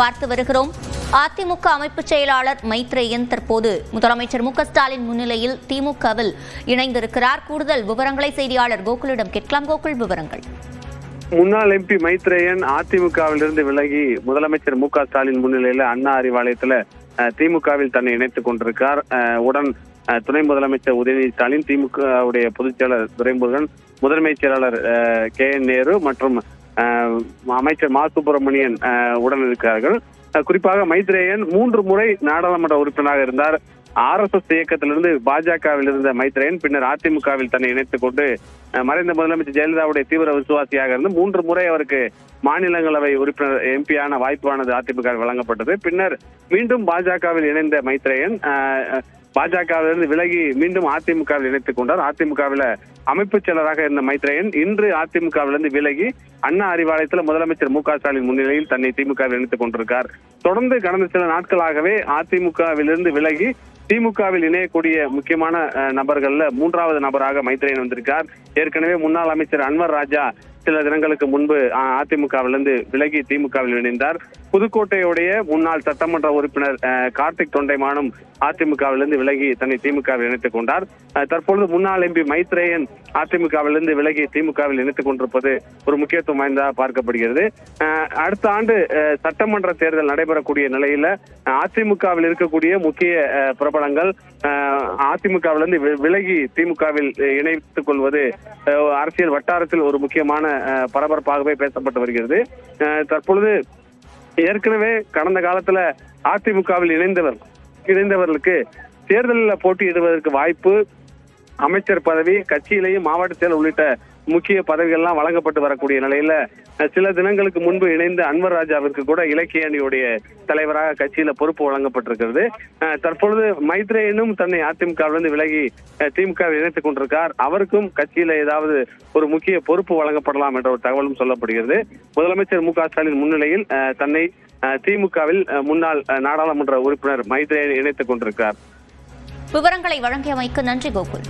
பார்த்து வருகிறோம். அதிமுக அமைப்பு செயலாளர் மைத்ரேயன் தற்போது முதலமைச்சர் மு.க.ஸ்டாலின் முன்னிலையில் திமுகவில் இணைந்திருக்கிறார். கூடுதல் விவரங்களை செய்தியாளர் கோகுலிடம் கேட்கலாம். கோகுல், விவரங்கள். முன்னாள் எம்பி மைத்ரேயன் அதிமுகவிலிருந்து விலகி முதலமைச்சர் மு.க.ஸ்டாலின் முன்னிலையில அண்ணா அறிவாலயத்துல திமுகவில் தன்னை இணைத்துக் கொண்டிருக்கார். உடன் துணை முதலமைச்சர் உதயநிதி ஸ்டாலின், திமுகவுடைய பொதுச் செயலாளர் துரைமுருகன், முதன்மை செயலாளர் கே.என். நேரு மற்றும் அமைச்சர் மா. சுப்பிரமணியன் உடன் இருக்கிறார்கள். குறிப்பாக மைத்ரேயன் 3 முறை நாடாளுமன்ற உறுப்பினராக இருந்தார். RSS இயக்கத்திலிருந்து பாஜகவில் இருந்த மைத்ரேயன் பின்னர் அதிமுகவில் தன்னை இணைத்துக் கொண்டு மறைந்த முதலமைச்சர் ஜெயலலிதாவுடைய தீவிர விசுவாசியாக இருந்து 3 முறை அவருக்கு மாநிலங்களவை உறுப்பினர் எம்பியான வாய்ப்பானது அதிமுக வழங்கப்பட்டது. பின்னர் மீண்டும் பாஜகவில் இணைந்த மைத்ரேயன் பாஜகவிலிருந்து விலகி மீண்டும் அதிமுகவில் இணைத்துக் கொண்டார். அதிமுகவில அமைப்பு செயலராக இருந்த மைத்ரேயன் இன்று அதிமுகவிலிருந்து விலகி அண்ணா அறிவாலயத்தில் முதலமைச்சர் மு.க.ஸ்டாலின் முன்னிலையில் தன்னை திமுகவில் இணைத்துக் கொண்டிருக்கார். தொடர்ந்து கடந்த சில நாட்களாகவே அதிமுகவிலிருந்து விலகி திமுகவில் இணையக்கூடிய முக்கியமான நபர்கள்ல 3வது நபராக மைத்ரேயன் வந்திருக்கார். ஏற்கனவே முன்னாள் அமைச்சர் அன்வர் ராஜா சில தினங்களுக்கு முன்பு அதிமுகவிலிருந்து விலகி திமுகவில் இணைந்தார். புதுக்கோட்டையுடைய முன்னாள் சட்டமன்ற உறுப்பினர் கார்த்திக் தொண்டைமானும் அதிமுகவிலிருந்து விலகி தன்னை திமுகவில் இணைத்துக் கொண்டார். தற்பொழுது முன்னாள் எம்பி மைத்ரேயன் அதிமுகவிலிருந்து விலகி திமுகவில் இணைத்துக் கொண்டிருப்பது ஒரு முக்கியத்துவம் வாய்ந்ததாக பார்க்கப்படுகிறது. அடுத்த ஆண்டு சட்டமன்ற தேர்தல் நடைபெறக்கூடிய நிலையில அதிமுகவில் இருக்கக்கூடிய முக்கிய பிரபலங்கள் அதிமுகவிலிருந்து விலகி திமுகவில் இணைத்துக் கொள்வது அரசியல் வட்டாரத்தில் ஒரு முக்கியமான பரபரப்பாகவே பேசப்பட்டு வருகிறது. தற்பொழுது ஏற்கனவே கடந்த காலத்துல அதிமுகவில் இணைந்தவர்களுக்கு தேர்தலில் போட்டியிடுவதற்கு வாய்ப்பு, அமைச்சர் பதவி, கட்சியிலேயும் மாவட்ட செயலர் உள்ளிட்ட முக்கிய பதவிகள்லாம் வழங்கப்பட்டு வரக்கூடிய நிலையில சில தினங்களுக்கு முன்பு இணைந்த அன்வர் ராஜாவிற்கு கூட இலக்கிய அணியுடைய தலைவராக கட்சியில பொறுப்பு வழங்கப்பட்டிருக்கிறது. தற்பொழுது மைத்ரேயனும் தன்னை அதிமுகவிலிருந்து விலகி திமுகவில் இணைத்துக் கொண்டிருக்கார். அவருக்கும் கட்சியில ஏதாவது ஒரு முக்கிய பொறுப்பு வழங்கப்படலாம் என்ற ஒரு தகவலும் சொல்லப்படுகிறது. முதலமைச்சர் மு.க.ஸ்டாலின் முன்னிலையில் தன்னை திமுகவில் முன்னாள் நாடாளுமன்ற உறுப்பினர் மைத்ரேயன் இணைத்துக் கொண்டிருக்கிறார். விவரங்களை வழங்கியமைக்கு நன்றி கோகுல்.